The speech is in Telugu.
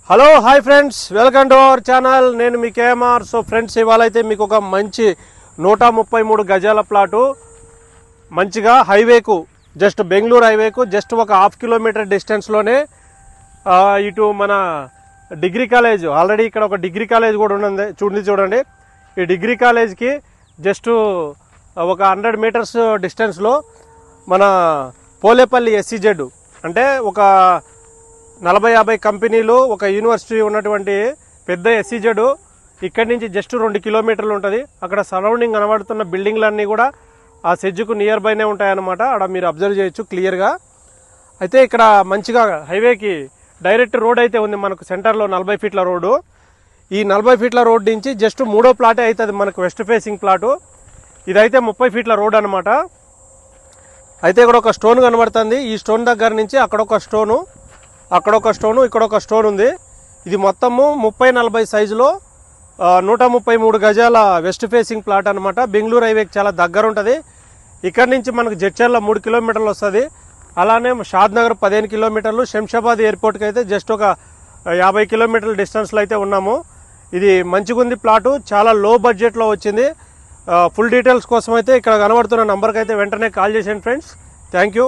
Hello hi friends, welcome to our channel. నేను మీ కేఎంఆర్. సో ఫ్రెండ్స్, ఇవాళ అయితే మీకు ఒక మంచి 133 గజాల ప్లాటు మంచిగా హైవేకు, జస్ట్ బెంగళూరు హైవేకు జస్ట్ ఒక ½ కిలోమీటర్ డిస్టెన్స్లోనే ఇటు మన డిగ్రీ కాలేజ్, ఆల్రెడీ ఇక్కడ ఒక డిగ్రీ కాలేజ్ కూడా ఉన్నది చూడండి. ఈ డిగ్రీ కాలేజ్కి జస్ట్ ఒక 100 మీటర్స్ డిస్టెన్స్లో మన పోలేపల్లి ఎస్సీజెడ్, అంటే ఒక 40-50 కంపెనీలు, ఒక యూనివర్సిటీ ఉన్నటువంటి పెద్ద ఎస్సీజెడ్ ఇక్కడి నుంచి జస్ట్ 2 కిలోమీటర్లు ఉంటుంది. అక్కడ సరౌండింగ్ కనబడుతున్న బిల్డింగ్లన్నీ కూడా ఆ సెజ్జుకు నియర్ బైనే ఉంటాయన్నమాట. అక్కడ మీరు అబ్జర్వ్ చేయొచ్చు క్లియర్గా. అయితే ఇక్కడ మంచిగా హైవేకి డైరెక్ట్ రోడ్ అయితే ఉంది మనకు. సెంటర్లో 40 ఫీట్ల రోడ్డు. ఈ 40 ఫీట్ల రోడ్ నుంచి జస్ట్ 3వ ప్లాటే అవుతుంది మనకు, వెస్ట్ ఫేసింగ్ ప్లాటు. ఇదైతే 30 ఫీట్ల రోడ్ అనమాట. అయితే ఇక్కడ ఒక స్టోన్ కనబడుతుంది. ఈ స్టోన్ దగ్గర నుంచి అక్కడొక స్టోను, అక్కడొక స్టోను, ఇక్కడొక స్టోన్ ఉంది. ఇది మొత్తము 30-40 సైజులో 133 గజాల వెస్ట్ ఫేసింగ్ ప్లాట్ అనమాట. బెంగళూరు హైవేకి చాలా దగ్గర ఉంటుంది. ఇక్కడ నుంచి మనకు జడ్చర్ల 3 కిలోమీటర్లు వస్తుంది. అలానే షాద్ నగర్ 15 కిలోమీటర్లు, శంషాబాద్ ఎయిర్పోర్ట్కి అయితే జస్ట్ ఒక 50 కిలోమీటర్ల డిస్టెన్స్లో అయితే ఉన్నాము. ఇది మంచిగుంది ప్లాటు, చాలా లో బడ్జెట్లో వచ్చింది. ఫుల్ డీటెయిల్స్ కోసం అయితే ఇక్కడ కనబడుతున్న నంబర్కి అయితే వెంటనే కాల్ చేసేయండి ఫ్రెండ్స్. Thank you.